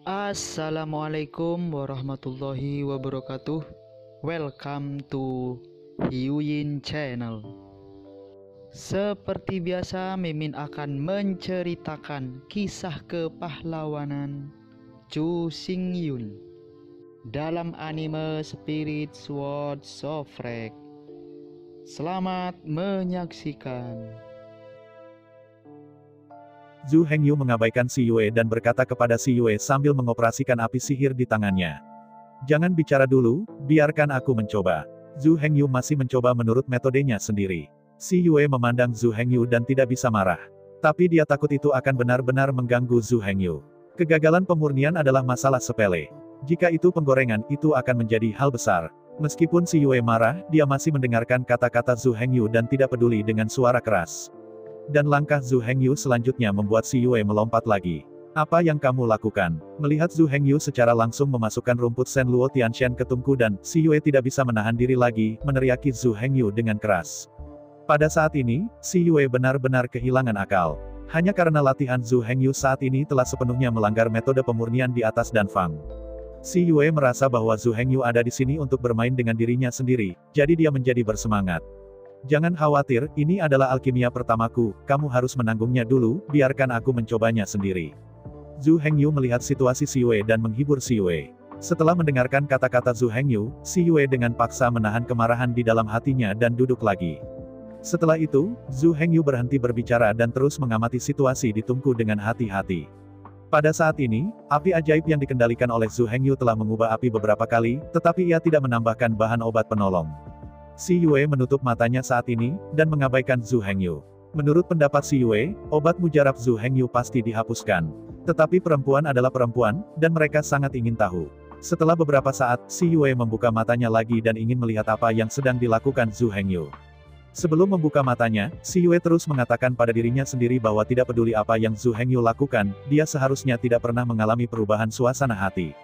Assalamualaikum warahmatullahi wabarakatuh. Welcome to Hyuyin Channel. Seperti biasa, Mimin akan menceritakan kisah kepahlawanan Chu Xingyun dalam anime Spirit Sword Sofrek. Selamat menyaksikan. Zhu Hengyu mengabaikan Si Yue dan berkata kepada Si Yue sambil mengoperasikan api sihir di tangannya. Jangan bicara dulu, biarkan aku mencoba. Zhu Hengyu masih mencoba menurut metodenya sendiri. Si Yue memandang Zhu Hengyu dan tidak bisa marah. Tapi dia takut itu akan benar-benar mengganggu Zhu Hengyu. Kegagalan pemurnian adalah masalah sepele. Jika itu penggorengan, itu akan menjadi hal besar. Meskipun Si Yue marah, dia masih mendengarkan kata-kata Zhu Hengyu dan tidak peduli dengan suara keras. Dan langkah Zhu Hengyu selanjutnya membuat Si Yue melompat lagi. Apa yang kamu lakukan? Melihat Zhu Hengyu secara langsung memasukkan rumput Shen Luo Tianshan ke tungku dan Si Yue tidak bisa menahan diri lagi, meneriaki Zhu Hengyu dengan keras. Pada saat ini, Si Yue benar-benar kehilangan akal. Hanya karena latihan Zhu Hengyu saat ini telah sepenuhnya melanggar metode pemurnian di atas Danfang. Si Yue merasa bahwa Zhu Hengyu ada di sini untuk bermain dengan dirinya sendiri, jadi dia menjadi bersemangat. Jangan khawatir, ini adalah alkimia pertamaku, kamu harus menanggungnya dulu, biarkan aku mencobanya sendiri. Zhu Hengyu melihat situasi Si Yue dan menghibur Si Yue. Setelah mendengarkan kata-kata Zhu Hengyu, Si Yue dengan paksa menahan kemarahan di dalam hatinya dan duduk lagi. Setelah itu, Zhu Hengyu berhenti berbicara dan terus mengamati situasi di tungku dengan hati-hati. Pada saat ini, api ajaib yang dikendalikan oleh Zhu Hengyu telah mengubah api beberapa kali, tetapi ia tidak menambahkan bahan obat penolong. Si Yue menutup matanya saat ini, dan mengabaikan Zhu Hengyu. Menurut pendapat Si Yue, obat mujarab Zhu Hengyu pasti dihapuskan. Tetapi perempuan adalah perempuan, dan mereka sangat ingin tahu. Setelah beberapa saat, Si Yue membuka matanya lagi dan ingin melihat apa yang sedang dilakukan Zhu Hengyu. Sebelum membuka matanya, Si Yue terus mengatakan pada dirinya sendiri bahwa tidak peduli apa yang Zhu Hengyu lakukan, dia seharusnya tidak pernah mengalami perubahan suasana hati.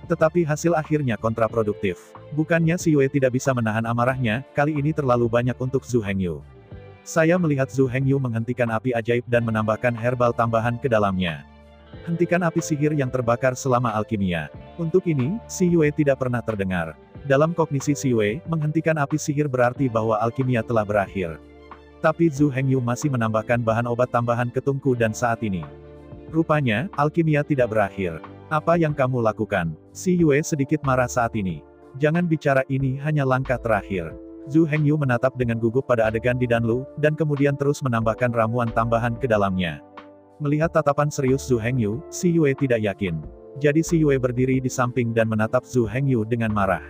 Tetapi hasil akhirnya kontraproduktif. Bukannya Si Yue tidak bisa menahan amarahnya, kali ini terlalu banyak untuk Zhu Hengyu. Saya melihat Zhu Hengyu menghentikan api ajaib dan menambahkan herbal tambahan ke dalamnya. Hentikan api sihir yang terbakar selama alkimia. Untuk ini, Si Yue tidak pernah terdengar. Dalam kognisi Si Yue, menghentikan api sihir berarti bahwa alkimia telah berakhir. Tapi Zhu Hengyu masih menambahkan bahan obat tambahan ke tungku dan saat ini. Rupanya, alkimia tidak berakhir. Apa yang kamu lakukan? Si Yue sedikit marah saat ini. Jangan bicara, ini hanya langkah terakhir. Zhu Hengyu menatap dengan gugup pada adegan di Danlu, dan kemudian terus menambahkan ramuan tambahan ke dalamnya. Melihat tatapan serius Zhu Hengyu, Si Yue tidak yakin. Jadi Si Yue berdiri di samping dan menatap Zhu Hengyu dengan marah.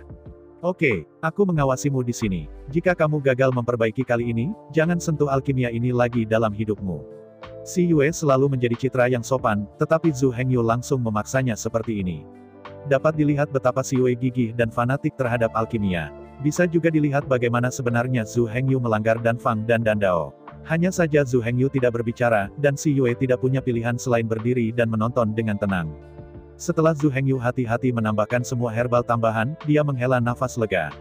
Oke, aku mengawasimu di sini. Jika kamu gagal memperbaiki kali ini, jangan sentuh alkimia ini lagi dalam hidupmu. Si Yue selalu menjadi citra yang sopan, tetapi Zhu Hengyu langsung memaksanya seperti ini. Dapat dilihat betapa Si Yue gigih dan fanatik terhadap alkimia. Bisa juga dilihat bagaimana sebenarnya Zhu Hengyu melanggar Danfang dan Dandao. Hanya saja Zhu Hengyu tidak berbicara, dan Si Yue tidak punya pilihan selain berdiri dan menonton dengan tenang. Setelah Zhu Hengyu hati-hati menambahkan semua herbal tambahan, dia menghela nafas lega.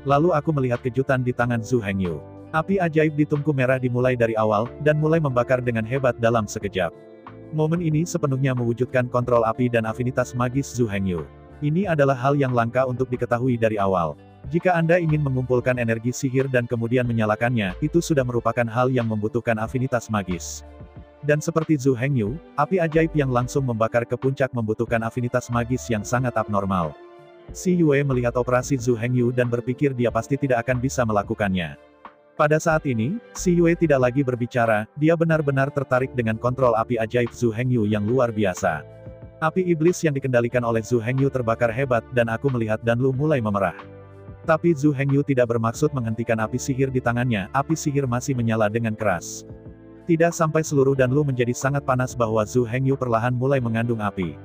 Lalu aku melihat kejutan di tangan Zhu Hengyu. Api ajaib di tungku merah dimulai dari awal, dan mulai membakar dengan hebat dalam sekejap. Momen ini sepenuhnya mewujudkan kontrol api dan afinitas magis Zhu Hengyu. Ini adalah hal yang langka untuk diketahui dari awal. Jika Anda ingin mengumpulkan energi sihir dan kemudian menyalakannya, itu sudah merupakan hal yang membutuhkan afinitas magis. Dan seperti Zhu Hengyu, api ajaib yang langsung membakar ke puncak membutuhkan afinitas magis yang sangat abnormal. Si Yue melihat operasi Zhu Hengyu dan berpikir dia pasti tidak akan bisa melakukannya. Pada saat ini, Si Yue tidak lagi berbicara, dia benar-benar tertarik dengan kontrol api ajaib Zhu Hengyu yang luar biasa. Api iblis yang dikendalikan oleh Zhu Hengyu terbakar hebat dan aku melihat Danlu mulai memerah. Tapi Zhu Hengyu tidak bermaksud menghentikan api sihir di tangannya, api sihir masih menyala dengan keras. Tidak sampai seluruh Danlu menjadi sangat panas bahwa Zhu Hengyu perlahan mulai mengandung api.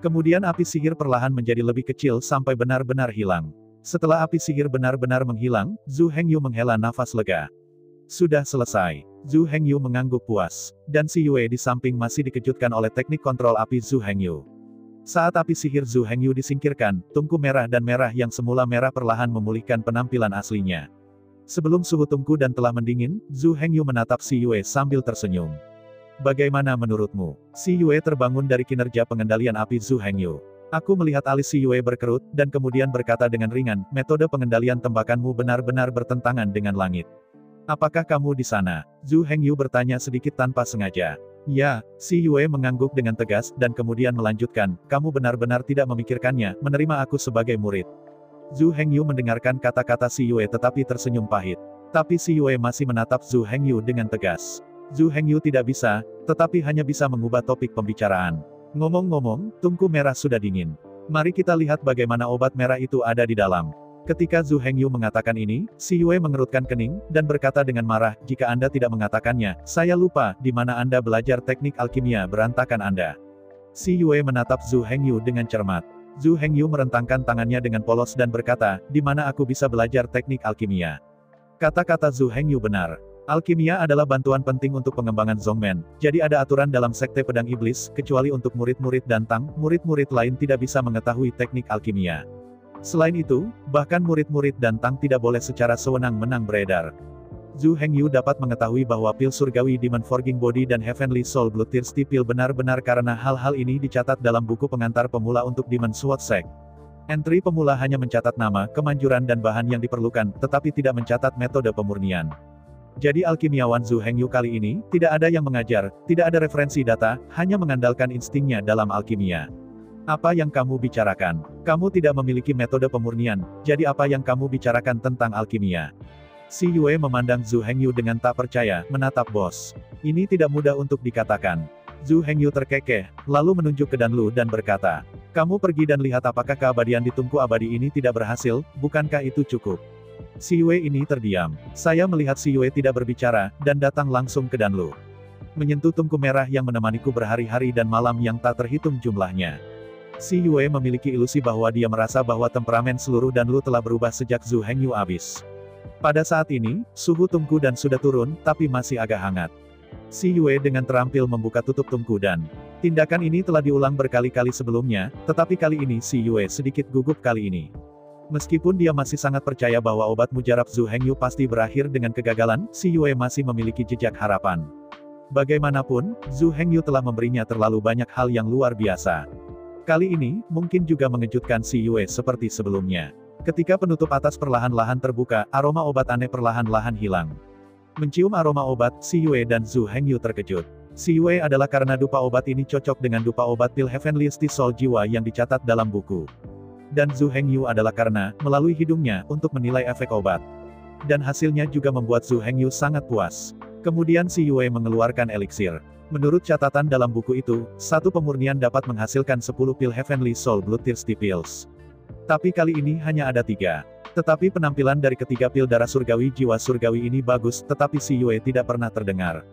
Kemudian api sihir perlahan menjadi lebih kecil sampai benar-benar hilang. Setelah api sihir benar-benar menghilang, Zhu Hengyu menghela nafas lega. Sudah selesai. Zhu Hengyu mengangguk puas. Dan Si Yue di samping masih dikejutkan oleh teknik kontrol api Zhu Hengyu. Saat api sihir Zhu Hengyu disingkirkan, tungku merah dan merah yang semula merah perlahan memulihkan penampilan aslinya. Sebelum suhu tungku dan telah mendingin, Zhu Hengyu menatap Si Yue sambil tersenyum. Bagaimana menurutmu? Si Yue terbangun dari kinerja pengendalian api Zhu Hengyu. Aku melihat alis si Yue berkerut, dan kemudian berkata dengan ringan, metode pengendalian tembakanmu benar-benar bertentangan dengan langit. Apakah kamu di sana? Zhu Hengyu bertanya sedikit tanpa sengaja. Ya, si Yue mengangguk dengan tegas, dan kemudian melanjutkan, kamu benar-benar tidak memikirkannya, menerima aku sebagai murid. Zhu Hengyu mendengarkan kata-kata si Yue tetapi tersenyum pahit. Tapi si Yue masih menatap Zhu Hengyu dengan tegas. Zhu Hengyu tidak bisa, tetapi hanya bisa mengubah topik pembicaraan. Ngomong-ngomong, tungku merah sudah dingin. Mari kita lihat bagaimana obat merah itu ada di dalam. Ketika Zhu Hengyu mengatakan ini, si Yue mengerutkan kening, dan berkata dengan marah, jika Anda tidak mengatakannya, saya lupa, di mana Anda belajar teknik alkimia berantakan Anda. Si Yue menatap Zhu Hengyu dengan cermat. Zhu Hengyu merentangkan tangannya dengan polos dan berkata, di mana aku bisa belajar teknik alkimia. Kata-kata Zhu Hengyu benar. Alkimia adalah bantuan penting untuk pengembangan Zongmen, jadi ada aturan dalam sekte pedang iblis, kecuali untuk murid-murid Dantang, murid-murid lain tidak bisa mengetahui teknik alkimia. Selain itu, bahkan murid-murid Dantang tidak boleh secara sewenang-wenang beredar. Zhu Hengyu dapat mengetahui bahwa pil surgawi Demon Forging Body dan Heavenly Soul Bloodthirsty Pil benar-benar karena hal-hal ini dicatat dalam buku pengantar pemula untuk Demon Sword Sect. Entry pemula hanya mencatat nama, kemanjuran dan bahan yang diperlukan, tetapi tidak mencatat metode pemurnian. Jadi alkimiawan Zhu Hengyu kali ini, tidak ada yang mengajar, tidak ada referensi data, hanya mengandalkan instingnya dalam alkimia. Apa yang kamu bicarakan? Kamu tidak memiliki metode pemurnian, jadi apa yang kamu bicarakan tentang alkimia? Si Yue memandang Zhu Hengyu dengan tak percaya, menatap bos. Ini tidak mudah untuk dikatakan. Zhu Hengyu terkekeh, lalu menunjuk ke Danlu dan berkata, kamu pergi dan lihat apakah keabadian di tungku abadi ini tidak berhasil, bukankah itu cukup? Si Yue ini terdiam. Saya melihat si Yue tidak berbicara, dan datang langsung ke Danlu. Menyentuh tungku merah yang menemaniku berhari-hari dan malam yang tak terhitung jumlahnya. Si Yue memiliki ilusi bahwa dia merasa bahwa temperamen seluruh Danlu telah berubah sejak Zhu Hengyu habis. Pada saat ini, suhu tungku dan sudah turun, tapi masih agak hangat. Si Yue dengan terampil membuka tutup tungku dan tindakan ini telah diulang berkali-kali sebelumnya, tetapi kali ini si Yue sedikit gugup kali ini. Meskipun dia masih sangat percaya bahwa obat mujarab Zhu Hengyu pasti berakhir dengan kegagalan, si Yue masih memiliki jejak harapan. Bagaimanapun, Zhu Hengyu telah memberinya terlalu banyak hal yang luar biasa. Kali ini, mungkin juga mengejutkan si Yue seperti sebelumnya. Ketika penutup atas perlahan-lahan terbuka, aroma obat aneh perlahan-lahan hilang. Mencium aroma obat, si Yue dan Zhu Hengyu terkejut. Si Yue adalah karena dupa obat ini cocok dengan dupa obat pil Heavenly Soul Jiwa yang dicatat dalam buku. Dan Zhu Hengyu adalah karena, melalui hidungnya, untuk menilai efek obat. Dan hasilnya juga membuat Zhu Hengyu sangat puas. Kemudian si Yue mengeluarkan eliksir. Menurut catatan dalam buku itu, satu pemurnian dapat menghasilkan 10 pil Heavenly Soul Bloodthirsty Pills. Tapi kali ini hanya ada 3. Tetapi penampilan dari ketiga pil darah surgawi jiwa surgawi ini bagus, tetapi si Yue tidak pernah terdengar.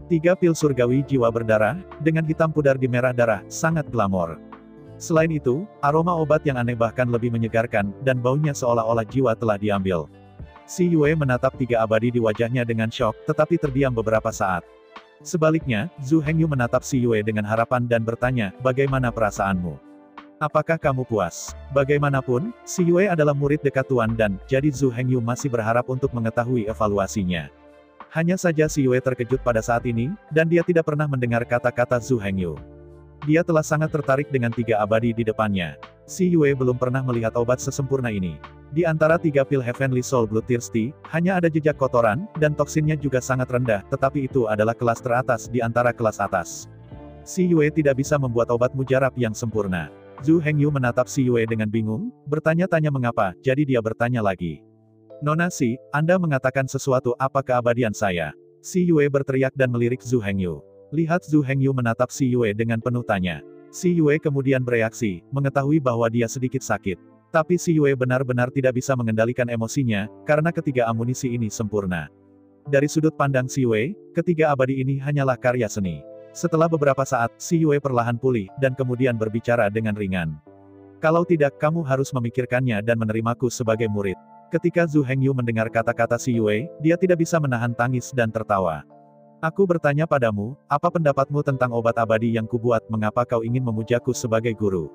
3 pil surgawi jiwa berdarah, dengan hitam pudar di merah darah, sangat glamor. Selain itu, aroma obat yang aneh bahkan lebih menyegarkan, dan baunya seolah-olah jiwa telah diambil. Si Yue menatap 3 abadi di wajahnya dengan syok, tetapi terdiam beberapa saat. Sebaliknya, Zhu Hengyu menatap si Yue dengan harapan dan bertanya, bagaimana perasaanmu? Apakah kamu puas? Bagaimanapun, si Yue adalah murid dekat Tuan dan, jadi Zhu Hengyu masih berharap untuk mengetahui evaluasinya. Hanya saja si Yue terkejut pada saat ini, dan dia tidak pernah mendengar kata-kata Zhu Hengyu. Dia telah sangat tertarik dengan 3 abadi di depannya. Si Yue belum pernah melihat obat sesempurna ini. Di antara 3 pil Heavenly Soul Bloodthirsty, hanya ada jejak kotoran, dan toksinnya juga sangat rendah, tetapi itu adalah kelas teratas di antara kelas atas. Si Yue tidak bisa membuat obat mujarab yang sempurna. Zhu Hengyu menatap si Yue dengan bingung, bertanya-tanya mengapa, jadi dia bertanya lagi. Nona Si, Anda mengatakan sesuatu, apa keabadian saya? Si Yue berteriak dan melirik Zhu Hengyu. Lihat Zhu Hengyu menatap si Yue dengan penuh tanya. Si Yue kemudian bereaksi, mengetahui bahwa dia sedikit sakit. Tapi si Yue benar-benar tidak bisa mengendalikan emosinya, karena ketiga amunisi ini sempurna. Dari sudut pandang si Yue, ketiga abadi ini hanyalah karya seni. Setelah beberapa saat, si Yue perlahan pulih, dan kemudian berbicara dengan ringan. Kalau tidak, kamu harus memikirkannya dan menerimaku sebagai murid. Ketika Zhu Hengyu mendengar kata-kata si Yue, dia tidak bisa menahan tangis dan tertawa. Aku bertanya padamu, apa pendapatmu tentang obat abadi yang kubuat, mengapa kau ingin memujaku sebagai guru?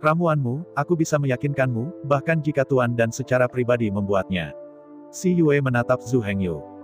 Ramuanmu, aku bisa meyakinkanmu, bahkan jika Tuan dan secara pribadi membuatnya. Si Yue menatap Zhu Hengyu.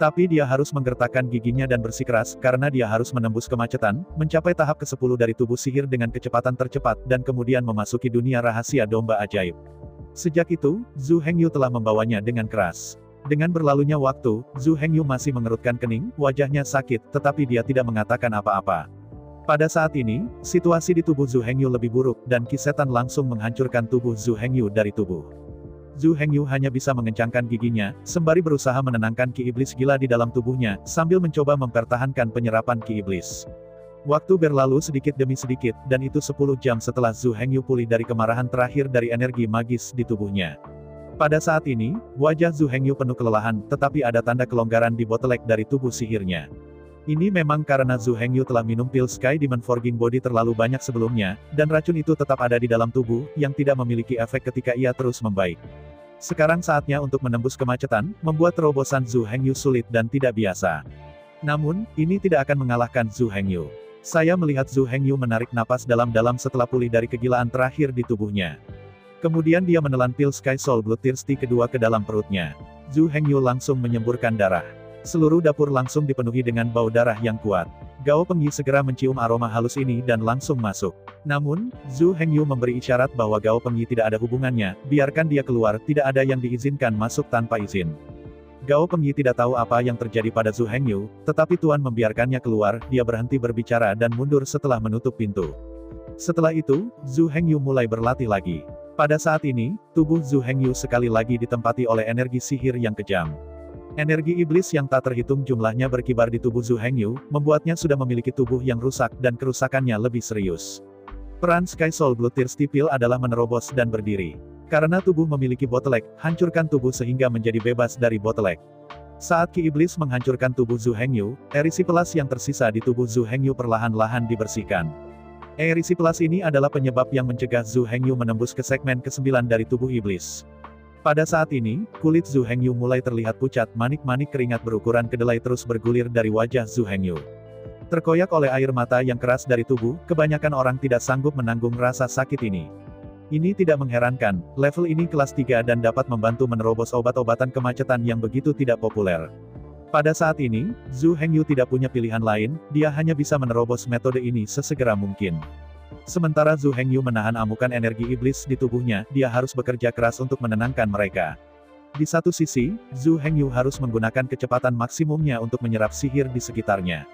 Tapi dia harus menggertakkan giginya dan bersikeras, karena dia harus menembus kemacetan, mencapai tahap ke-10 dari tubuh sihir dengan kecepatan tercepat, dan kemudian memasuki dunia rahasia domba ajaib. Sejak itu, Zhu Hengyu telah membawanya dengan keras. Dengan berlalunya waktu, Zhu Hengyu masih mengerutkan kening, wajahnya sakit, tetapi dia tidak mengatakan apa-apa. Pada saat ini, situasi di tubuh Zhu Hengyu lebih buruk, dan Ki Setan langsung menghancurkan tubuh Zhu Hengyu dari tubuh. Zhu Hengyu hanya bisa mengencangkan giginya, sembari berusaha menenangkan Ki Iblis gila di dalam tubuhnya, sambil mencoba mempertahankan penyerapan Ki Iblis. Waktu berlalu sedikit demi sedikit, dan itu 10 jam setelah Zhu Hengyu pulih dari kemarahan terakhir dari energi magis di tubuhnya. Pada saat ini, wajah Zhu Hengyu penuh kelelahan, tetapi ada tanda kelonggaran di bottleneck dari tubuh sihirnya. Ini memang karena Zhu Hengyu telah minum pil Sky Demon Forging Body terlalu banyak sebelumnya, dan racun itu tetap ada di dalam tubuh, yang tidak memiliki efek ketika ia terus membaik. Sekarang saatnya untuk menembus kemacetan, membuat terobosan Zhu Hengyu sulit dan tidak biasa. Namun, ini tidak akan mengalahkan Zhu Hengyu. Saya melihat Zhu Hengyu menarik napas dalam-dalam setelah pulih dari kegilaan terakhir di tubuhnya. Kemudian dia menelan pil Sky Soul Blood Thirsty kedua ke dalam perutnya. Zhu Hengyu langsung menyemburkan darah. Seluruh dapur langsung dipenuhi dengan bau darah yang kuat. Gao Pengyi segera mencium aroma halus ini dan langsung masuk. Namun, Zhu Hengyu memberi isyarat bahwa Gao Pengyi tidak ada hubungannya, biarkan dia keluar, tidak ada yang diizinkan masuk tanpa izin. Gao Pengyi tidak tahu apa yang terjadi pada Zhu Hengyu, tetapi Tuan membiarkannya keluar, dia berhenti berbicara dan mundur setelah menutup pintu. Setelah itu, Zhu Hengyu mulai berlatih lagi. Pada saat ini, tubuh Zhu Hengyu sekali lagi ditempati oleh energi sihir yang kejam. Energi iblis yang tak terhitung jumlahnya berkibar di tubuh Zhu Hengyu, membuatnya sudah memiliki tubuh yang rusak dan kerusakannya lebih serius. Peran Sky Soul Blood Thirsty Pill adalah menerobos dan berdiri. Karena tubuh memiliki bottleneck, hancurkan tubuh sehingga menjadi bebas dari bottleneck. Saat Ki Iblis menghancurkan tubuh Zhu Hengyu, erisipelas yang tersisa di tubuh Zhu Hengyu perlahan-lahan dibersihkan. Erisipelas ini adalah penyebab yang mencegah Zhu Hengyu menembus ke segmen ke-9 dari tubuh iblis. Pada saat ini, kulit Zhu Hengyu mulai terlihat pucat, manik-manik keringat berukuran kedelai terus bergulir dari wajah Zhu Hengyu. Terkoyak oleh air mata yang keras dari tubuh, kebanyakan orang tidak sanggup menanggung rasa sakit ini. Ini tidak mengherankan, level ini kelas 3 dan dapat membantu menerobos obat-obatan kemacetan yang begitu tidak populer. Pada saat ini, Zhu Hengyu tidak punya pilihan lain, dia hanya bisa menerobos metode ini sesegera mungkin. Sementara Zhu Hengyu menahan amukan energi iblis di tubuhnya, dia harus bekerja keras untuk menenangkan mereka. Di satu sisi, Zhu Hengyu harus menggunakan kecepatan maksimumnya untuk menyerap sihir di sekitarnya.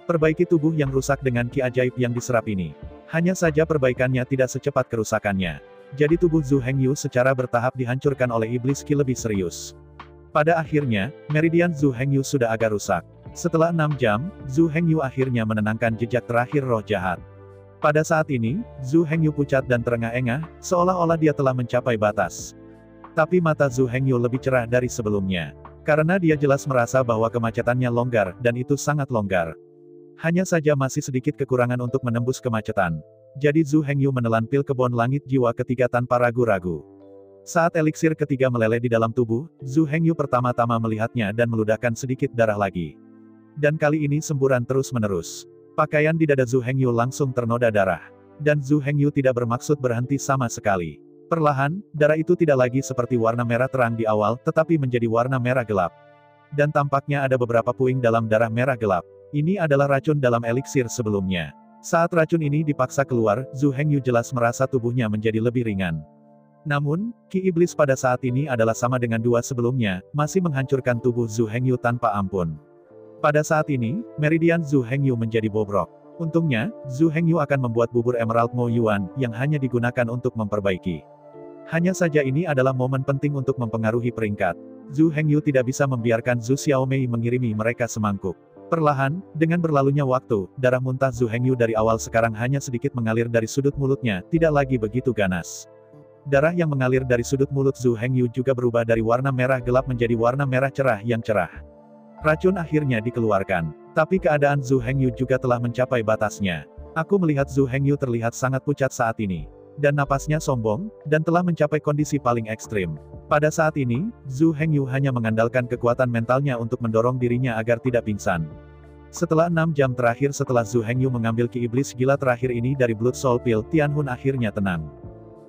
Perbaiki tubuh yang rusak dengan ki ajaib yang diserap ini. Hanya saja perbaikannya tidak secepat kerusakannya. Jadi tubuh Zhu Hengyu secara bertahap dihancurkan oleh iblis ki lebih serius. Pada akhirnya, meridian Zhu Hengyu sudah agak rusak. Setelah 6 jam, Zhu Hengyu akhirnya menenangkan jejak terakhir roh jahat. Pada saat ini, Zhu Hengyu pucat dan terengah-engah, seolah-olah dia telah mencapai batas. Tapi mata Zhu Hengyu lebih cerah dari sebelumnya. Karena dia jelas merasa bahwa kemacetannya longgar, dan itu sangat longgar. Hanya saja masih sedikit kekurangan untuk menembus kemacetan. Jadi Zhu Hengyu menelan pil kebon langit jiwa ketiga tanpa ragu-ragu. Saat eliksir ketiga meleleh di dalam tubuh, Zhu Hengyu pertama-tama melihatnya dan meludahkan sedikit darah lagi. Dan kali ini semburan terus-menerus. Pakaian di dada Zhu Hengyu langsung ternoda darah. Dan Zhu Hengyu tidak bermaksud berhenti sama sekali. Perlahan, darah itu tidak lagi seperti warna merah terang di awal, tetapi menjadi warna merah gelap. Dan tampaknya ada beberapa puing dalam darah merah gelap. Ini adalah racun dalam eliksir sebelumnya. Saat racun ini dipaksa keluar, Zhu Hengyu jelas merasa tubuhnya menjadi lebih ringan. Namun, ki iblis pada saat ini adalah sama dengan dua sebelumnya, masih menghancurkan tubuh Zhu Hengyu tanpa ampun. Pada saat ini, meridian Zhu Hengyu menjadi bobrok. Untungnya, Zhu Hengyu akan membuat bubur Emerald Mo Yuan, yang hanya digunakan untuk memperbaiki. Hanya saja ini adalah momen penting untuk mempengaruhi peringkat. Zhu Hengyu tidak bisa membiarkan Zhu Xiaomei mengirimi mereka semangkuk. Perlahan, dengan berlalunya waktu, darah muntah Zhu Hengyu dari awal sekarang hanya sedikit mengalir dari sudut mulutnya, tidak lagi begitu ganas. Darah yang mengalir dari sudut mulut Zhu Hengyu juga berubah dari warna merah gelap menjadi warna merah cerah yang cerah. Racun akhirnya dikeluarkan. Tapi keadaan Zhu Hengyu juga telah mencapai batasnya. Aku melihat Zhu Hengyu terlihat sangat pucat saat ini. Dan napasnya sombong, dan telah mencapai kondisi paling ekstrim. Pada saat ini, Zhu Hengyu hanya mengandalkan kekuatan mentalnya untuk mendorong dirinya agar tidak pingsan. Setelah 6 jam terakhir setelah Zhu Hengyu mengambil ki iblis gila terakhir ini dari Blood Soul Pill, Tianhun akhirnya tenang.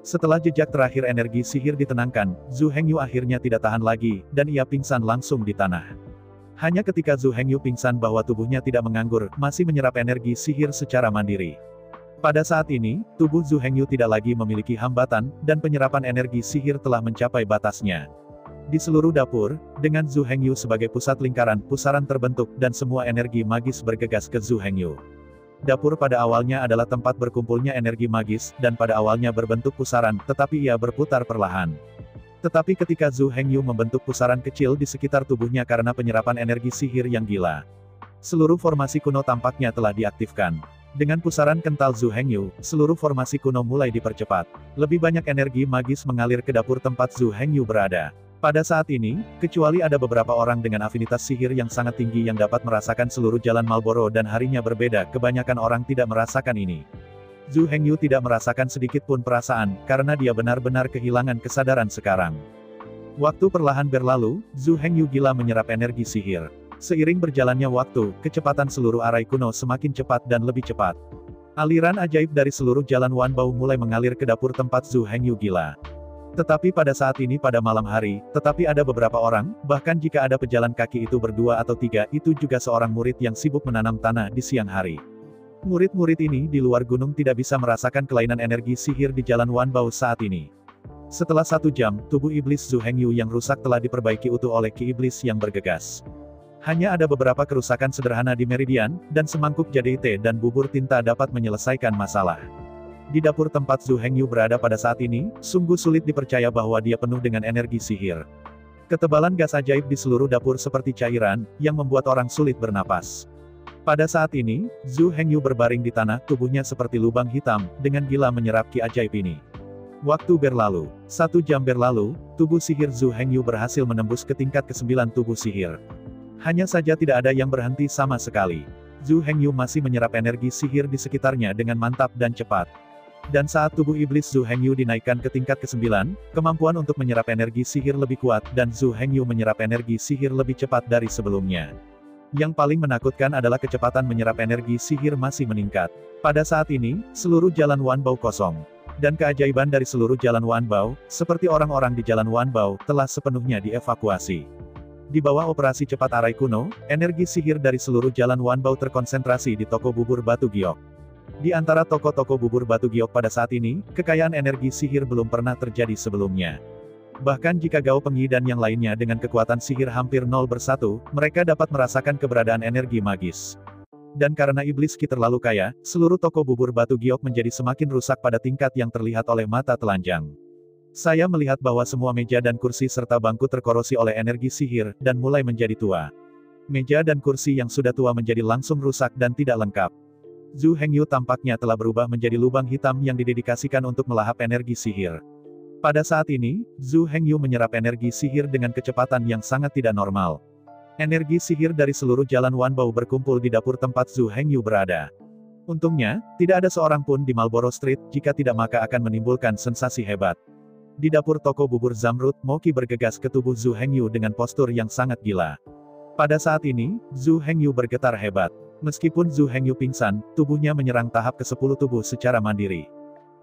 Setelah jejak terakhir energi sihir ditenangkan, Zhu Hengyu akhirnya tidak tahan lagi, dan ia pingsan langsung di tanah. Hanya ketika Zhu Hengyu pingsan bahwa tubuhnya tidak menganggur, masih menyerap energi sihir secara mandiri. Pada saat ini, tubuh Zhu Hengyu tidak lagi memiliki hambatan, dan penyerapan energi sihir telah mencapai batasnya. Di seluruh dapur, dengan Zhu Hengyu sebagai pusat lingkaran, pusaran terbentuk, dan semua energi magis bergegas ke Zhu Hengyu. Dapur pada awalnya adalah tempat berkumpulnya energi magis, dan pada awalnya berbentuk pusaran, tetapi ia berputar perlahan. Tetapi ketika Zhu Hengyu membentuk pusaran kecil di sekitar tubuhnya karena penyerapan energi sihir yang gila, seluruh formasi kuno tampaknya telah diaktifkan. Dengan pusaran kental Zhu Hengyu, seluruh formasi kuno mulai dipercepat. Lebih banyak energi magis mengalir ke dapur tempat Zhu Hengyu berada. Pada saat ini, kecuali ada beberapa orang dengan afinitas sihir yang sangat tinggi yang dapat merasakan seluruh jalan Malboro dan harinya berbeda, kebanyakan orang tidak merasakan ini. Zhu Hengyu tidak merasakan sedikit pun perasaan, karena dia benar-benar kehilangan kesadaran sekarang. Waktu perlahan berlalu, Zhu Hengyu gila menyerap energi sihir. Seiring berjalannya waktu, kecepatan seluruh arai kuno semakin cepat dan lebih cepat. Aliran ajaib dari seluruh jalan Wanbao mulai mengalir ke dapur tempat Zhu Hengyu gila. Tetapi pada saat ini pada malam hari, tetapi ada beberapa orang, bahkan jika ada pejalan kaki itu berdua atau tiga, itu juga seorang murid yang sibuk menanam tanah di siang hari. Murid-murid ini di luar gunung tidak bisa merasakan kelainan energi sihir di jalan Wanbao saat ini. Setelah 1 jam, tubuh iblis Zhu Hengyu yang rusak telah diperbaiki utuh oleh Ki Iblis yang bergegas. Hanya ada beberapa kerusakan sederhana di meridian, dan semangkuk jade teh dan bubur tinta dapat menyelesaikan masalah. Di dapur tempat Zhu Hengyu berada pada saat ini, sungguh sulit dipercaya bahwa dia penuh dengan energi sihir. Ketebalan gas ajaib di seluruh dapur seperti cairan, yang membuat orang sulit bernapas. Pada saat ini, Zhu Hengyu berbaring di tanah, tubuhnya seperti lubang hitam, dengan gila menyerap ki ajaib ini. Waktu berlalu. 1 jam berlalu, tubuh sihir Zhu Hengyu berhasil menembus ke tingkat ke-9 tubuh sihir. Hanya saja tidak ada yang berhenti sama sekali. Zhu Hengyu masih menyerap energi sihir di sekitarnya dengan mantap dan cepat. Dan saat tubuh iblis Zhu Hengyu dinaikkan ke tingkat ke-9, kemampuan untuk menyerap energi sihir lebih kuat, dan Zhu Hengyu menyerap energi sihir lebih cepat dari sebelumnya. Yang paling menakutkan adalah kecepatan menyerap energi sihir masih meningkat. Pada saat ini, seluruh jalan Wanbao kosong. Dan keajaiban dari seluruh jalan Wanbao, seperti orang-orang di jalan Wanbao, telah sepenuhnya dievakuasi. Di bawah operasi cepat arai kuno, energi sihir dari seluruh jalan Wanbao terkonsentrasi di toko bubur batu giok. Di antara toko-toko bubur batu giok pada saat ini, kekayaan energi sihir belum pernah terjadi sebelumnya. Bahkan jika Gao Pengyi dan yang lainnya dengan kekuatan sihir hampir nol bersatu, mereka dapat merasakan keberadaan energi magis. Dan karena iblis Ki terlalu kaya, seluruh toko bubur batu giok menjadi semakin rusak pada tingkat yang terlihat oleh mata telanjang. Saya melihat bahwa semua meja dan kursi serta bangku terkorosi oleh energi sihir, dan mulai menjadi tua. Meja dan kursi yang sudah tua menjadi langsung rusak dan tidak lengkap. Zhu Hengyu tampaknya telah berubah menjadi lubang hitam yang didedikasikan untuk melahap energi sihir. Pada saat ini, Zhu Hengyu menyerap energi sihir dengan kecepatan yang sangat tidak normal. Energi sihir dari seluruh jalan Wanbao berkumpul di dapur tempat Zhu Hengyu berada. Untungnya, tidak ada seorang pun di Marlborough Street, jika tidak maka akan menimbulkan sensasi hebat. Di dapur toko bubur Zamrud, Moki bergegas ke tubuh Zhu Hengyu dengan postur yang sangat gila. Pada saat ini, Zhu Hengyu bergetar hebat. Meskipun Zhu Hengyu pingsan, tubuhnya menyerang tahap ke-10 tubuh secara mandiri.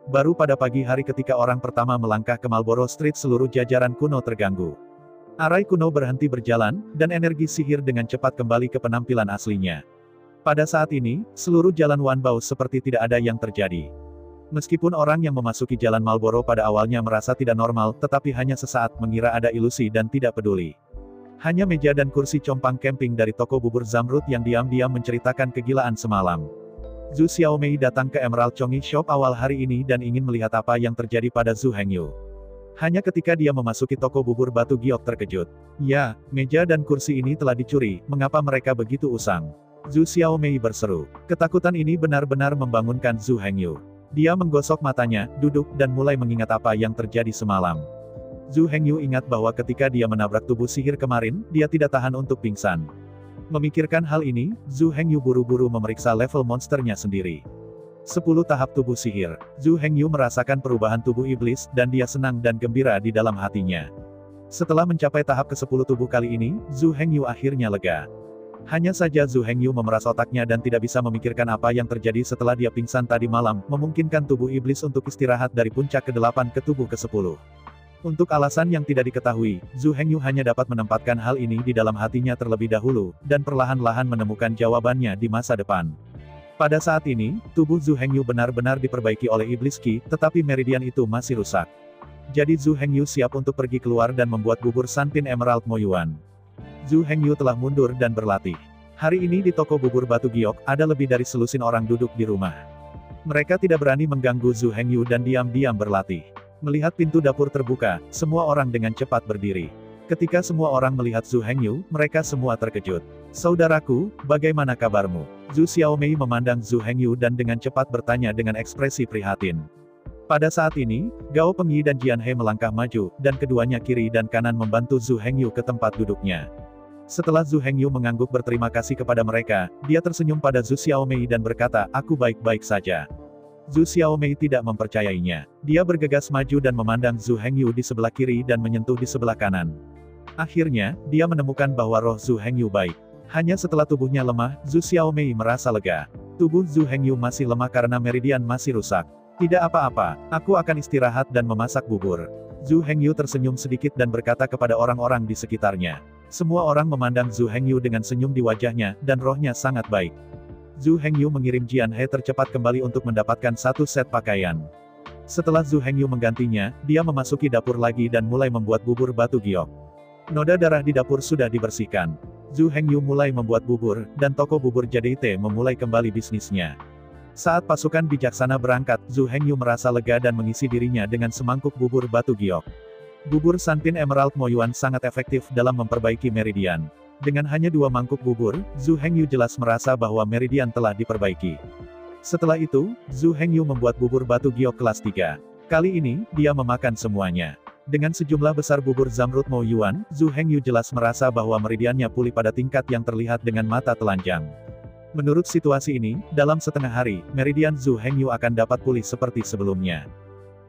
Baru pada pagi hari ketika orang pertama melangkah ke Marlborough Street seluruh jajaran kuno terganggu. Arai kuno berhenti berjalan, dan energi sihir dengan cepat kembali ke penampilan aslinya. Pada saat ini, seluruh jalan Wanbao seperti tidak ada yang terjadi. Meskipun orang yang memasuki jalan Marlborough pada awalnya merasa tidak normal, tetapi hanya sesaat mengira ada ilusi dan tidak peduli. Hanya meja dan kursi compang camping dari toko bubur Zamrud yang diam-diam menceritakan kegilaan semalam. Zhu Xiaomei datang ke Emerald Chongi Shop awal hari ini dan ingin melihat apa yang terjadi pada Zhu Hengyu. Hanya ketika dia memasuki toko bubur batu giok terkejut. Ya, meja dan kursi ini telah dicuri, mengapa mereka begitu usang? Zhu Xiaomei berseru. Ketakutan ini benar-benar membangunkan Zhu Hengyu. Dia menggosok matanya, duduk, dan mulai mengingat apa yang terjadi semalam. Zhu Hengyu ingat bahwa ketika dia menabrak tubuh sihir kemarin, dia tidak tahan untuk pingsan. Memikirkan hal ini, Zhu Hengyu buru-buru memeriksa level monsternya sendiri. 10 tahap tubuh sihir. Zhu Hengyu merasakan perubahan tubuh iblis, dan dia senang dan gembira di dalam hatinya. Setelah mencapai tahap ke-10 tubuh kali ini, Zhu Hengyu akhirnya lega. Hanya saja Zhu Hengyu memeras otaknya dan tidak bisa memikirkan apa yang terjadi setelah dia pingsan tadi malam, memungkinkan tubuh iblis untuk istirahat dari puncak ke-8 ke tubuh ke-10. Untuk alasan yang tidak diketahui, Zhu Hengyu hanya dapat menempatkan hal ini di dalam hatinya terlebih dahulu, dan perlahan-lahan menemukan jawabannya di masa depan. Pada saat ini, tubuh Zhu Hengyu benar-benar diperbaiki oleh iblis Qi, tetapi meridian itu masih rusak. Jadi Zhu Hengyu siap untuk pergi keluar dan membuat bubur Sunpin Emerald Mo Yuan. Zhu Hengyu telah mundur dan berlatih. Hari ini di toko bubur batu giok, ada lebih dari selusin orang duduk di rumah. Mereka tidak berani mengganggu Zhu Hengyu dan diam-diam berlatih. Melihat pintu dapur terbuka, semua orang dengan cepat berdiri. Ketika semua orang melihat Zhu Hengyu, mereka semua terkejut. "Saudaraku, bagaimana kabarmu?" Zhu Xiaomei memandang Zhu Hengyu dan dengan cepat bertanya dengan ekspresi prihatin. Pada saat ini, Gao Pengyi dan Jian He melangkah maju, dan keduanya kiri dan kanan membantu Zhu Hengyu ke tempat duduknya. Setelah Zhu Hengyu mengangguk berterima kasih kepada mereka, dia tersenyum pada Zhu Xiaomei dan berkata, "Aku baik-baik saja." Zhu Xiaomei tidak mempercayainya. Dia bergegas maju dan memandang Zhu Hengyu di sebelah kiri dan menyentuh di sebelah kanan. Akhirnya, dia menemukan bahwa roh Zhu Hengyu baik. Hanya setelah tubuhnya lemah, Zhu Xiaomei merasa lega. Tubuh Zhu Hengyu masih lemah karena meridian masih rusak. "Tidak apa-apa, aku akan istirahat dan memasak bubur." Zhu Hengyu tersenyum sedikit dan berkata kepada orang-orang di sekitarnya. Semua orang memandang Zhu Hengyu dengan senyum di wajahnya, dan rohnya sangat baik. Zhu Hengyu mengirim Jian He tercepat kembali untuk mendapatkan satu set pakaian. Setelah Zhu Hengyu menggantinya, dia memasuki dapur lagi dan mulai membuat bubur batu giok. Noda darah di dapur sudah dibersihkan. Zhu Hengyu mulai membuat bubur, dan toko bubur Jadete memulai kembali bisnisnya. Saat pasukan bijaksana berangkat, Zhu Hengyu merasa lega dan mengisi dirinya dengan semangkuk bubur batu giok. Bubur Sunpin Emerald Mo Yuan sangat efektif dalam memperbaiki meridian. Dengan hanya 2 mangkuk bubur, Zhu Hengyu jelas merasa bahwa meridian telah diperbaiki. Setelah itu, Zhu Hengyu membuat bubur batu giok kelas 3. Kali ini, dia memakan semuanya. Dengan sejumlah besar bubur Zamrud Mo Yuan, Zhu Hengyu jelas merasa bahwa meridiannya pulih pada tingkat yang terlihat dengan mata telanjang. Menurut situasi ini, dalam setengah hari, meridian Zhu Hengyu akan dapat pulih seperti sebelumnya.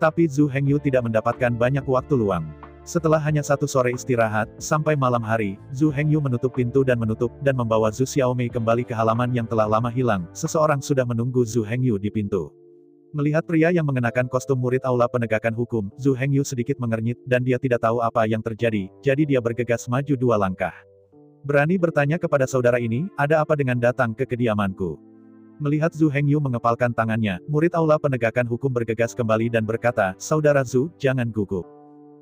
Tapi Zhu Hengyu tidak mendapatkan banyak waktu luang. Setelah hanya 1 sore istirahat, sampai malam hari, Zhu Hengyu menutup pintu dan membawa Zhu Xiaomei kembali ke halaman yang telah lama hilang. Seseorang sudah menunggu Zhu Hengyu di pintu. Melihat pria yang mengenakan kostum murid aula penegakan hukum, Zhu Hengyu sedikit mengernyit, dan dia tidak tahu apa yang terjadi, jadi dia bergegas maju 2 langkah. "Berani bertanya kepada saudara ini, ada apa dengan datang ke kediamanku?" Melihat Zhu Hengyu mengepalkan tangannya, murid aula penegakan hukum bergegas kembali dan berkata, "Saudara Zhu, jangan gugup.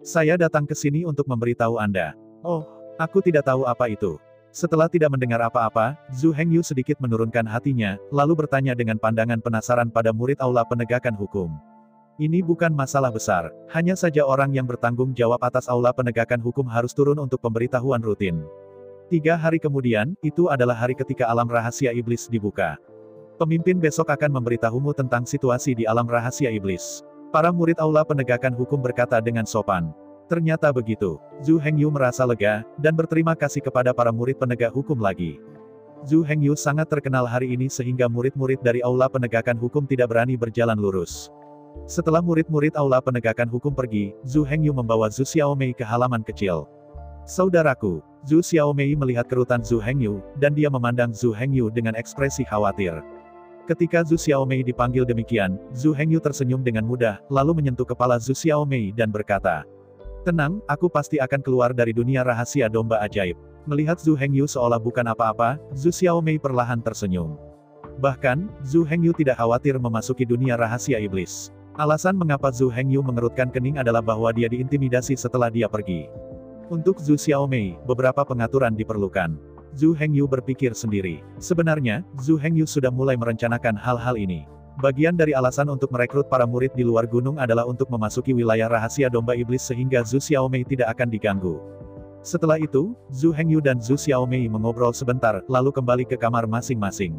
Saya datang ke sini untuk memberitahu Anda." "Oh, aku tidak tahu apa itu." Setelah tidak mendengar apa-apa, Zhu Hengyu sedikit menurunkan hatinya, lalu bertanya dengan pandangan penasaran pada murid aula penegakan hukum. "Ini bukan masalah besar, hanya saja orang yang bertanggung jawab atas aula penegakan hukum harus turun untuk pemberitahuan rutin. 3 hari kemudian, itu adalah hari ketika alam rahasia iblis dibuka. Pemimpin besok akan memberitahumu tentang situasi di alam rahasia iblis." Para murid aula penegakan hukum berkata dengan sopan. Ternyata begitu. Zhu Hengyu merasa lega, dan berterima kasih kepada para murid penegak hukum lagi. Zhu Hengyu sangat terkenal hari ini sehingga murid-murid dari aula penegakan hukum tidak berani berjalan lurus. Setelah murid-murid aula penegakan hukum pergi, Zhu Hengyu membawa Zhu Xiaomei ke halaman kecil. "Saudaraku." Zhu Xiaomei melihat kerutan Zhu Hengyu, dan dia memandang Zhu Hengyu dengan ekspresi khawatir. Ketika Zhu Xiaomei dipanggil demikian, Zhu Hengyu tersenyum dengan mudah, lalu menyentuh kepala Zhu Xiaomei dan berkata, "Tenang, aku pasti akan keluar dari dunia rahasia domba ajaib." Melihat Zhu Hengyu seolah bukan apa-apa, Zhu Xiaomei perlahan tersenyum. Bahkan, Zhu Hengyu tidak khawatir memasuki dunia rahasia iblis. Alasan mengapa Zhu Hengyu mengerutkan kening adalah bahwa dia diintimidasi setelah dia pergi. Untuk Zhu Xiaomei, beberapa pengaturan diperlukan. Zhu Hengyu berpikir sendiri. Sebenarnya, Zhu Hengyu sudah mulai merencanakan hal-hal ini. Bagian dari alasan untuk merekrut para murid di luar gunung adalah untuk memasuki wilayah rahasia domba iblis sehingga Zhu Xiaomei tidak akan diganggu. Setelah itu, Zhu Hengyu dan Zhu Xiaomei mengobrol sebentar, lalu kembali ke kamar masing-masing.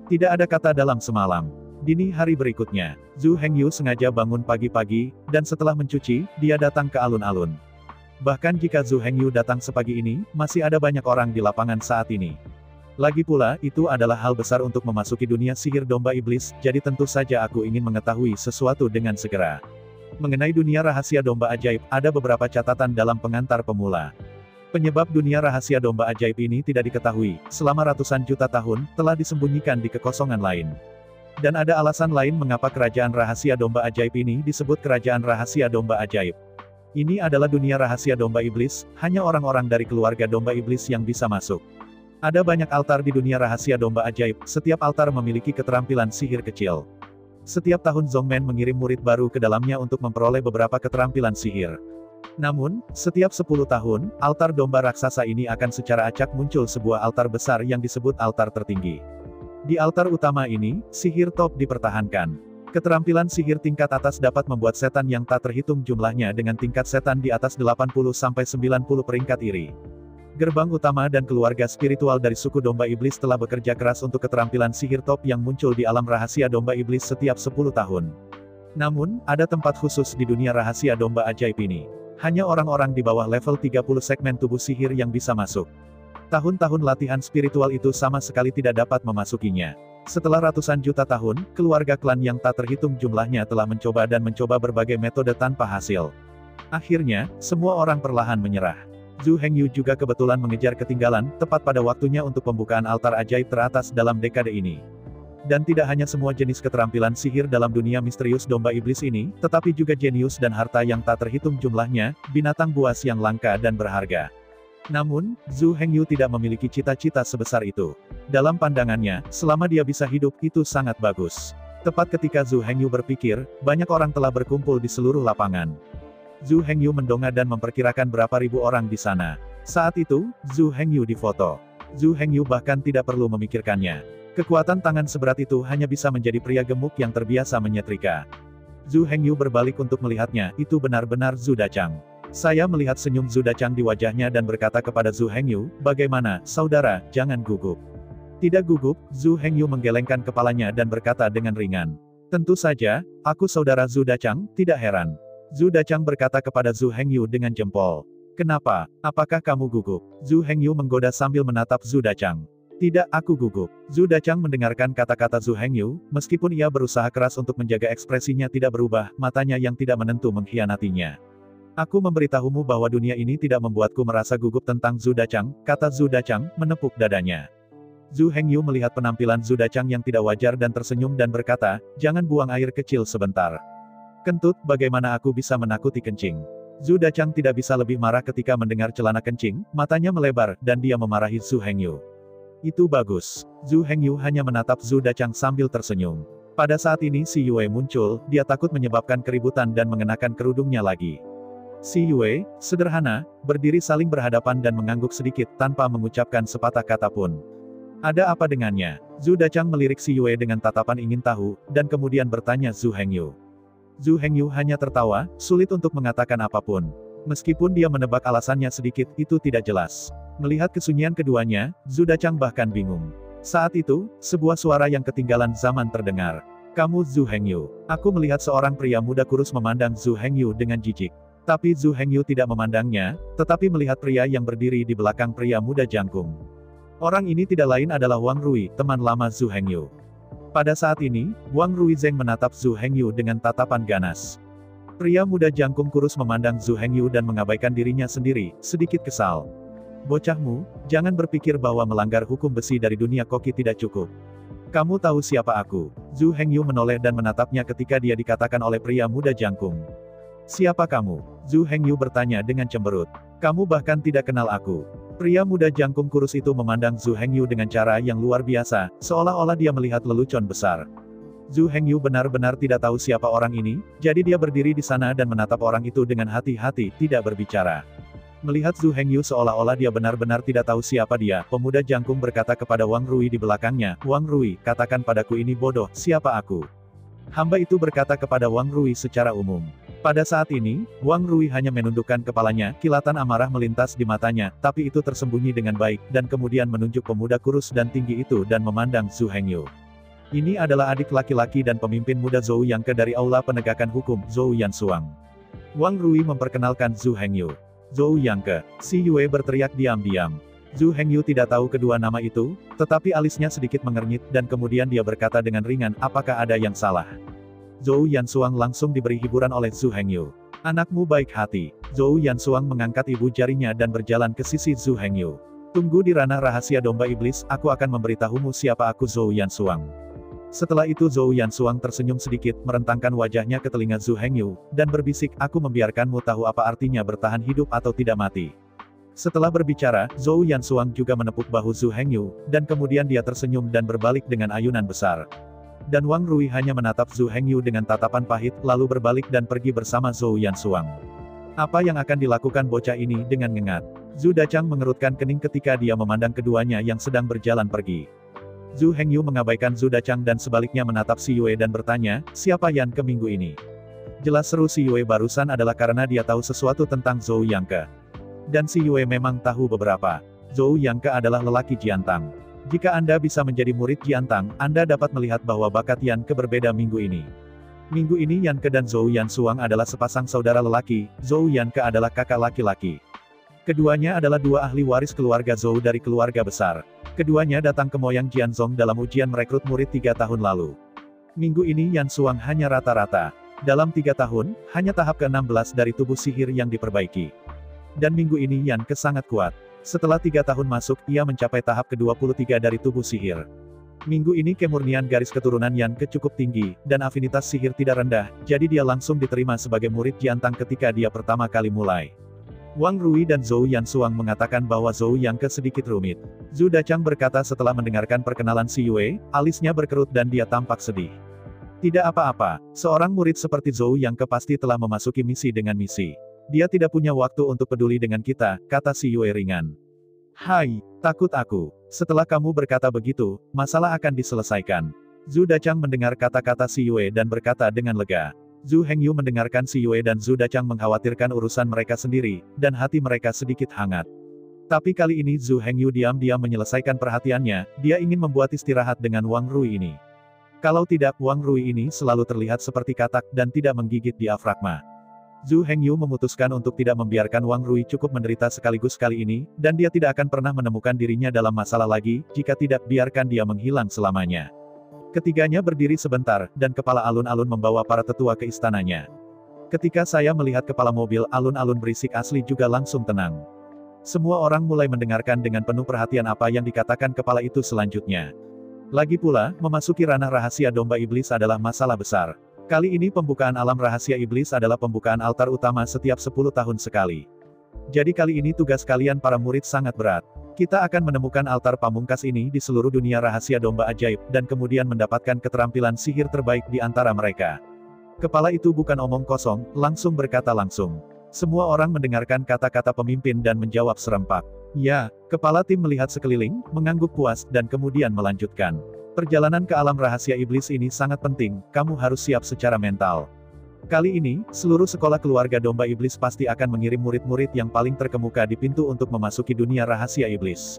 Tidak ada kata dalam semalam. Dini hari berikutnya, Zhu Hengyu sengaja bangun pagi-pagi, dan setelah mencuci, dia datang ke alun-alun. Bahkan jika Zhu Hengyu datang sepagi ini, masih ada banyak orang di lapangan saat ini. Lagi pula, itu adalah hal besar untuk memasuki dunia sihir domba iblis, jadi tentu saja aku ingin mengetahui sesuatu dengan segera. Mengenai dunia rahasia domba ajaib, ada beberapa catatan dalam pengantar pemula. Penyebab dunia rahasia domba ajaib ini tidak diketahui, selama ratusan juta tahun, telah disembunyikan di kekosongan lain. Dan ada alasan lain mengapa kerajaan rahasia domba ajaib ini disebut kerajaan rahasia domba ajaib. Ini adalah dunia rahasia domba iblis, hanya orang-orang dari keluarga domba iblis yang bisa masuk. Ada banyak altar di dunia rahasia domba ajaib, setiap altar memiliki keterampilan sihir kecil. Setiap tahun Zongmen mengirim murid baru ke dalamnya untuk memperoleh beberapa keterampilan sihir. Namun, setiap 10 tahun, altar domba raksasa ini akan secara acak muncul sebuah altar besar yang disebut altar tertinggi. Di altar utama ini, sihir top dipertahankan. Keterampilan sihir tingkat atas dapat membuat setan yang tak terhitung jumlahnya dengan tingkat setan di atas 80-90 peringkat iri. Gerbang utama dan keluarga spiritual dari suku domba iblis telah bekerja keras untuk keterampilan sihir top yang muncul di alam rahasia domba iblis setiap 10 tahun. Namun, ada tempat khusus di dunia rahasia domba ajaib ini. Hanya orang-orang di bawah level 30 segmen tubuh sihir yang bisa masuk. Tahun-tahun latihan spiritual itu sama sekali tidak dapat memasukinya. Setelah ratusan juta tahun, keluarga klan yang tak terhitung jumlahnya telah mencoba dan mencoba berbagai metode tanpa hasil. Akhirnya, semua orang perlahan menyerah. Zhu Hengyu juga kebetulan mengejar ketinggalan, tepat pada waktunya untuk pembukaan altar ajaib teratas dalam dekade ini. Dan tidak hanya semua jenis keterampilan sihir dalam dunia misterius domba iblis ini, tetapi juga jenius dan harta yang tak terhitung jumlahnya, binatang buas yang langka dan berharga. Namun, Zhu Hengyu tidak memiliki cita-cita sebesar itu. Dalam pandangannya, selama dia bisa hidup, itu sangat bagus. Tepat ketika Zhu Hengyu berpikir, banyak orang telah berkumpul di seluruh lapangan. Zhu Hengyu mendongak dan memperkirakan berapa ribu orang di sana. Saat itu, Zhu Hengyu difoto. Zhu Hengyu bahkan tidak perlu memikirkannya. Kekuatan tangan seberat itu hanya bisa menjadi pria gemuk yang terbiasa menyetrika. Zhu Hengyu berbalik untuk melihatnya, itu benar-benar Zhu Dachang. Saya melihat senyum Zhu Dachang di wajahnya dan berkata kepada Zhu Hengyu, "Bagaimana, saudara, jangan gugup." Tidak gugup, Zhu Hengyu menggelengkan kepalanya dan berkata dengan ringan. "Tentu saja, aku saudara Zhu Dachang, tidak heran." Zhu Dachang berkata kepada Zhu Hengyu dengan jempol. "Kenapa? Apakah kamu gugup?" Zhu Hengyu menggoda sambil menatap Zhu Dachang. "Tidak, aku gugup." Zhu Dachang mendengarkan kata-kata Zhu Hengyu, meskipun ia berusaha keras untuk menjaga ekspresinya tidak berubah, matanya yang tidak menentu mengkhianatinya. "Aku memberitahumu bahwa dunia ini tidak membuatku merasa gugup tentang Zhu Dachang," kata Zhu Dachang, menepuk dadanya. Zhu Hengyu melihat penampilan Zhu Dachang yang tidak wajar dan tersenyum dan berkata, "Jangan buang air kecil sebentar." "Kentut, bagaimana aku bisa menakuti kencing?" Zhu Dachang tidak bisa lebih marah ketika mendengar celana kencing, matanya melebar, dan dia memarahi Zhu Hengyu. "Itu bagus." Zhu Hengyu hanya menatap Zhu Dachang sambil tersenyum. Pada saat ini Si Yue muncul, dia takut menyebabkan keributan dan mengenakan kerudungnya lagi. Si Yue, sederhana, berdiri saling berhadapan dan mengangguk sedikit tanpa mengucapkan sepatah kata pun. "Ada apa dengannya?" Zhu Dachang melirik Si Yue dengan tatapan ingin tahu, dan kemudian bertanya Zhu Hengyu. Zhu Hengyu hanya tertawa, sulit untuk mengatakan apapun. Meskipun dia menebak alasannya sedikit, itu tidak jelas. Melihat kesunyian keduanya, Zhu Dachang bahkan bingung. Saat itu, sebuah suara yang ketinggalan zaman terdengar. "Kamu Zhu Hengyu." Aku melihat seorang pria muda kurus memandang Zhu Hengyu dengan jijik. Tapi Zhu Hengyu tidak memandangnya, tetapi melihat pria yang berdiri di belakang pria muda jangkung. Orang ini tidak lain adalah Wang Rui, teman lama Zhu Hengyu. Pada saat ini, Wang Rui Zeng menatap Zhu Hengyu dengan tatapan ganas. Pria muda jangkung kurus memandang Zhu Hengyu dan mengabaikan dirinya sendiri, sedikit kesal. "Bocahmu, jangan berpikir bahwa melanggar hukum besi dari dunia koki tidak cukup. Kamu tahu siapa aku?" Zhu Hengyu menoleh dan menatapnya ketika dia dikatakan oleh pria muda jangkung. "Siapa kamu?" Zhu Hengyu bertanya dengan cemberut. "Kamu bahkan tidak kenal aku." Pria muda jangkung kurus itu memandang Zhu Hengyu dengan cara yang luar biasa, seolah-olah dia melihat lelucon besar. Zhu Hengyu benar-benar tidak tahu siapa orang ini, jadi dia berdiri di sana dan menatap orang itu dengan hati-hati, tidak berbicara. Melihat Zhu Hengyu seolah-olah dia benar-benar tidak tahu siapa dia, pemuda jangkung berkata kepada Wang Rui di belakangnya, "Wang Rui, katakan padaku ini bodoh, siapa aku?" Hamba itu berkata kepada Wang Rui secara umum. Pada saat ini, Wang Rui hanya menundukkan kepalanya, kilatan amarah melintas di matanya, tapi itu tersembunyi dengan baik, dan kemudian menunjuk pemuda kurus dan tinggi itu dan memandang Zhu Hengyu. Ini adalah adik laki-laki dan pemimpin muda Zhou Yangke dari Aula Penegakan Hukum, Zhou Yansuang. Wang Rui memperkenalkan Zhu Hengyu. "Zhou Yangke." Si Yue berteriak diam-diam. Zhu Hengyu tidak tahu kedua nama itu, tetapi alisnya sedikit mengernyit, dan kemudian dia berkata dengan ringan, "Apakah ada yang salah?" Zhou Yansuang langsung diberi hiburan oleh Zhu Hengyu. "Anakmu baik hati." Zhou Yansuang mengangkat ibu jarinya dan berjalan ke sisi Zhu Hengyu. "Tunggu di ranah rahasia domba iblis, aku akan memberitahumu siapa aku." Zhou Yansuang Setelah itu Zhou Yansuang tersenyum sedikit, merentangkan wajahnya ke telinga Zhu Hengyu, dan berbisik, aku membiarkanmu tahu apa artinya bertahan hidup atau tidak mati. Setelah berbicara, Zhou Yansuang juga menepuk bahu Zhu Hengyu, dan kemudian dia tersenyum dan berbalik dengan ayunan besar. Dan Wang Rui hanya menatap Zhu Hengyu dengan tatapan pahit, lalu berbalik dan pergi bersama Zhou Yansuang. Apa yang akan dilakukan bocah ini dengan ngengat? Zhu Dachang mengerutkan kening ketika dia memandang keduanya yang sedang berjalan pergi. Zhu Hengyu mengabaikan Zhu Dachang dan sebaliknya menatap Si Yue dan bertanya, siapa Yan Ke minggu ini? Jelas seru Si Yue barusan adalah karena dia tahu sesuatu tentang Zhou Yangke. Dan Si Yue memang tahu beberapa. Zhou Yangke adalah lelaki Jiantang. Jika Anda bisa menjadi murid Jiantang, Anda dapat melihat bahwa bakat Yan Ke berbeda minggu ini. Minggu ini Yan Ke dan Zhou Yansuang adalah sepasang saudara lelaki, Zhou Yangke adalah kakak laki-laki. Keduanya adalah dua ahli waris keluarga Zhou dari keluarga besar. Keduanya datang ke Moyang Jianzhong dalam ujian merekrut murid 3 tahun lalu. Minggu ini Yansuang hanya rata-rata. Dalam 3 tahun, hanya tahap ke-16 dari tubuh sihir yang diperbaiki. Dan minggu ini Yan Ke sangat kuat. Setelah 3 tahun masuk, ia mencapai tahap ke-23 dari tubuh sihir. Minggu ini kemurnian garis keturunan Yan Ke cukup tinggi, dan afinitas sihir tidak rendah, jadi dia langsung diterima sebagai murid Jiantang ketika dia pertama kali mulai. Wang Rui dan Zhou Yansuang mengatakan bahwa Zhou Yangke sedikit rumit. Zhu Dachang berkata setelah mendengarkan perkenalan Si Yue, alisnya berkerut dan dia tampak sedih. Tidak apa-apa, seorang murid seperti Zhou Yangke pasti telah memasuki misi dengan misi. Dia tidak punya waktu untuk peduli dengan kita, kata Si Yue ringan. Hai, takut aku. Setelah kamu berkata begitu, masalah akan diselesaikan. Zhu Dachang mendengar kata-kata Si Yue dan berkata dengan lega. Zhu Hengyu mendengarkan Si Yue dan Zhu Dachang mengkhawatirkan urusan mereka sendiri, dan hati mereka sedikit hangat. Tapi kali ini Zhu Hengyu diam-diam menyelesaikan perhatiannya, dia ingin membuat istirahat dengan Wang Rui ini. Kalau tidak, Wang Rui ini selalu terlihat seperti katak dan tidak menggigit diafragma. Zhu Hengyu memutuskan untuk tidak membiarkan Wang Rui cukup menderita sekaligus kali ini, dan dia tidak akan pernah menemukan dirinya dalam masalah lagi, jika tidak biarkan dia menghilang selamanya. Ketiganya berdiri sebentar, dan kepala alun-alun membawa para tetua ke istananya. Ketika saya melihat kepala mobil alun-alun berisik asli juga langsung tenang. Semua orang mulai mendengarkan dengan penuh perhatian apa yang dikatakan kepala itu selanjutnya. Lagi pula, memasuki ranah rahasia domba iblis adalah masalah besar. Kali ini pembukaan alam rahasia iblis adalah pembukaan altar utama setiap 10 tahun sekali. Jadi kali ini tugas kalian para murid sangat berat. Kita akan menemukan altar pamungkas ini di seluruh dunia rahasia domba ajaib, dan kemudian mendapatkan keterampilan sihir terbaik di antara mereka. Kepala itu bukan omong kosong, langsung berkata langsung. Semua orang mendengarkan kata-kata pemimpin dan menjawab serempak. Ya, kepala tim melihat sekeliling, mengangguk puas, dan kemudian melanjutkan. Perjalanan ke alam rahasia iblis ini sangat penting, kamu harus siap secara mental. Kali ini, seluruh sekolah keluarga domba iblis pasti akan mengirim murid-murid yang paling terkemuka di pintu untuk memasuki dunia rahasia iblis.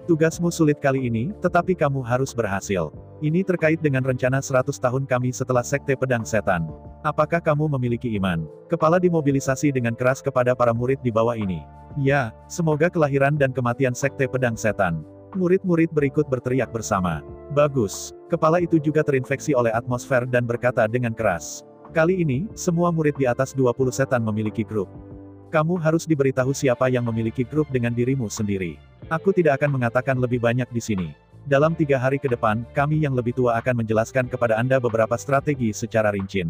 Tugasmu sulit kali ini, tetapi kamu harus berhasil. Ini terkait dengan rencana 100 tahun kami setelah Sekte Pedang Setan. Apakah kamu memiliki iman? Kepala dimobilisasi dengan keras kepada para murid di bawah ini. Ya, semoga kelahiran dan kematian Sekte Pedang Setan. Murid-murid berikut berteriak bersama. Bagus. Kepala itu juga terinfeksi oleh atmosfer dan berkata dengan keras. Kali ini, semua murid di atas 20 setan memiliki grup. Kamu harus diberitahu siapa yang memiliki grup dengan dirimu sendiri. Aku tidak akan mengatakan lebih banyak di sini. Dalam 3 hari ke depan, kami yang lebih tua akan menjelaskan kepada Anda beberapa strategi secara rinci.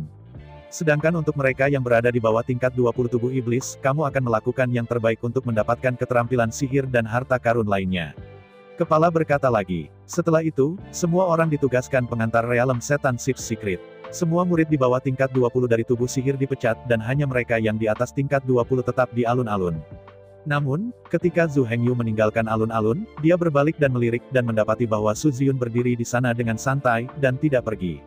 Sedangkan untuk mereka yang berada di bawah tingkat 20 tubuh iblis, kamu akan melakukan yang terbaik untuk mendapatkan keterampilan sihir dan harta karun lainnya. Kepala berkata lagi. Setelah itu, semua orang ditugaskan pengantar realem setan Six Secret. Semua murid di bawah tingkat 20 dari tubuh sihir dipecat, dan hanya mereka yang di atas tingkat 20 tetap di alun-alun. Namun, ketika Zhu Hengyu meninggalkan alun-alun, dia berbalik dan melirik, dan mendapati bahwa Su Ziyun berdiri di sana dengan santai, dan tidak pergi.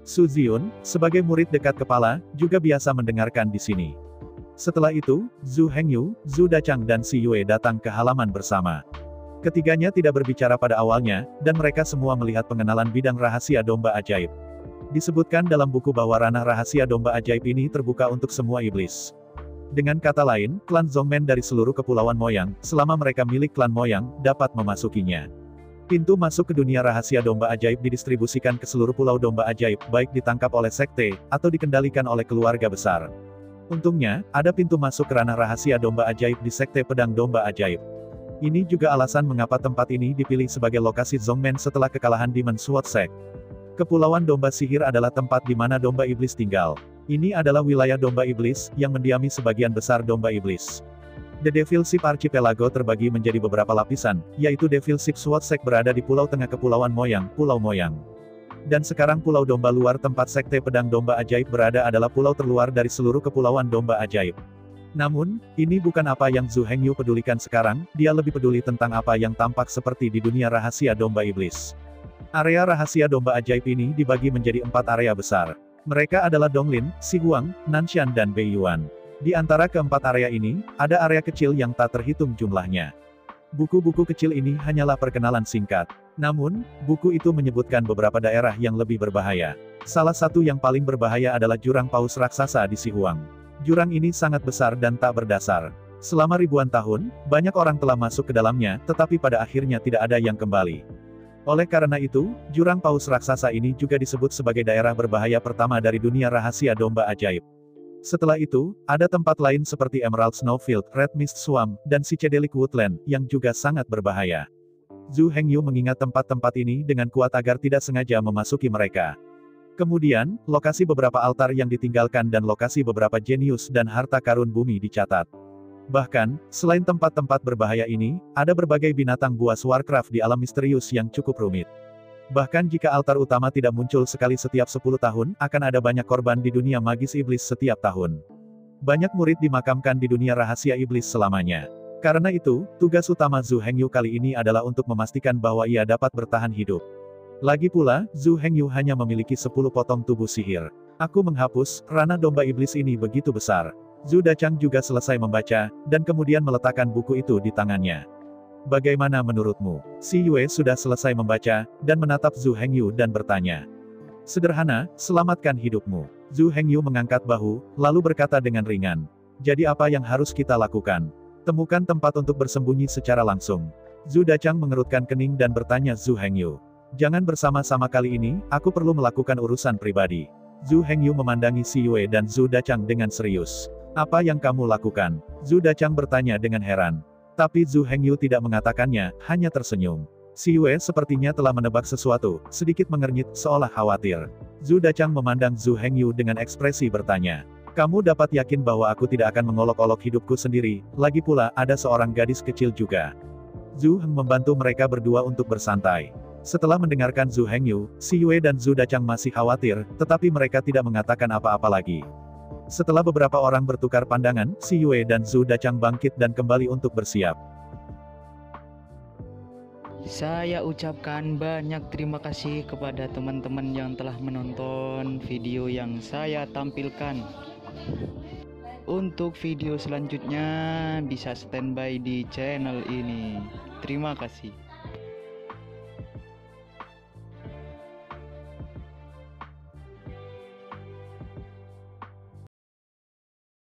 Su Ziyun, sebagai murid dekat kepala, juga biasa mendengarkan di sini. Setelah itu, Zhu Hengyu, Zhu Dachang dan Si Yue datang ke halaman bersama. Ketiganya tidak berbicara pada awalnya, dan mereka semua melihat pengenalan bidang rahasia domba ajaib. Disebutkan dalam buku bahwa ranah rahasia domba ajaib ini terbuka untuk semua iblis. Dengan kata lain, klan Zongmen dari seluruh kepulauan Moyang, selama mereka milik klan Moyang, dapat memasukinya. Pintu masuk ke dunia rahasia domba ajaib didistribusikan ke seluruh pulau domba ajaib, baik ditangkap oleh sekte, atau dikendalikan oleh keluarga besar. Untungnya, ada pintu masuk ke ranah rahasia domba ajaib di Sekte Pedang Domba Ajaib. Ini juga alasan mengapa tempat ini dipilih sebagai lokasi Zongmen setelah kekalahan Demon Sword Sect. Kepulauan Domba Sihir adalah tempat di mana domba iblis tinggal. Ini adalah wilayah domba iblis, yang mendiami sebagian besar domba iblis. The Devil Ship Archipelago terbagi menjadi beberapa lapisan, yaitu Devil Ship Swatsek berada di pulau tengah Kepulauan Moyang, Pulau Moyang. Dan sekarang Pulau Domba Luar tempat Sekte Pedang Domba Ajaib berada adalah pulau terluar dari seluruh Kepulauan Domba Ajaib. Namun, ini bukan apa yang Zhu Hengyu pedulikan sekarang, dia lebih peduli tentang apa yang tampak seperti di dunia rahasia domba iblis. Area rahasia domba ajaib ini dibagi menjadi 4 area besar. Mereka adalah Donglin, Sihuang, Nanshan dan Beiyuan. Di antara keempat area ini, ada area kecil yang tak terhitung jumlahnya. Buku-buku kecil ini hanyalah perkenalan singkat. Namun, buku itu menyebutkan beberapa daerah yang lebih berbahaya. Salah satu yang paling berbahaya adalah jurang paus raksasa di Sihuang. Jurang ini sangat besar dan tak berdasar. Selama ribuan tahun, banyak orang telah masuk ke dalamnya, tetapi pada akhirnya tidak ada yang kembali. Oleh karena itu, jurang paus raksasa ini juga disebut sebagai daerah berbahaya pertama dari dunia rahasia domba ajaib. Setelah itu, ada tempat lain seperti Emerald Snowfield, Red Mist Swamp, dan Psychedelic Woodland, yang juga sangat berbahaya. Zhu Hengyu mengingat tempat-tempat ini dengan kuat agar tidak sengaja memasuki mereka. Kemudian, lokasi beberapa altar yang ditinggalkan dan lokasi beberapa jenius dan harta karun bumi dicatat. Bahkan, selain tempat-tempat berbahaya ini, ada berbagai binatang buas Warcraft di alam misterius yang cukup rumit. Bahkan jika altar utama tidak muncul sekali setiap 10 tahun, akan ada banyak korban di dunia magis iblis setiap tahun. Banyak murid dimakamkan di dunia rahasia iblis selamanya. Karena itu, tugas utama Zhu Hengyu kali ini adalah untuk memastikan bahwa ia dapat bertahan hidup. Lagi pula, Zhu Hengyu hanya memiliki 10 potong tubuh sihir. Aku menghapus, ranah domba iblis ini begitu besar. Zhu Dachang juga selesai membaca, dan kemudian meletakkan buku itu di tangannya. Bagaimana menurutmu? Si Yue sudah selesai membaca, dan menatap Zhu Hengyu dan bertanya. Sederhana, selamatkan hidupmu. Zhu Hengyu mengangkat bahu, lalu berkata dengan ringan. Jadi apa yang harus kita lakukan? Temukan tempat untuk bersembunyi secara langsung. Zhu Dachang mengerutkan kening dan bertanya Zhu Hengyu. Jangan bersama-sama kali ini, aku perlu melakukan urusan pribadi. Zhu Hengyu memandangi Si Yue dan Zhu Dachang dengan serius. Apa yang kamu lakukan? Zhu Dachang bertanya dengan heran. Tapi Zhu Hengyu tidak mengatakannya, hanya tersenyum. Si Yue sepertinya telah menebak sesuatu, sedikit mengernyit, seolah khawatir. Zhu Dachang memandang Zhu Hengyu dengan ekspresi bertanya. Kamu dapat yakin bahwa aku tidak akan mengolok-olok hidupku sendiri, lagi pula, ada seorang gadis kecil juga. Zhu Heng membantu mereka berdua untuk bersantai. Setelah mendengarkan Zhu Hengyu, Si Yue dan Zhu Dachang masih khawatir, tetapi mereka tidak mengatakan apa-apa lagi. Setelah beberapa orang bertukar pandangan, Si Yue dan Zhu Dachang bangkit dan kembali untuk bersiap. Saya ucapkan banyak terima kasih kepada teman-teman yang telah menonton video yang saya tampilkan. Untuk video selanjutnya bisa standby di channel ini. Terima kasih.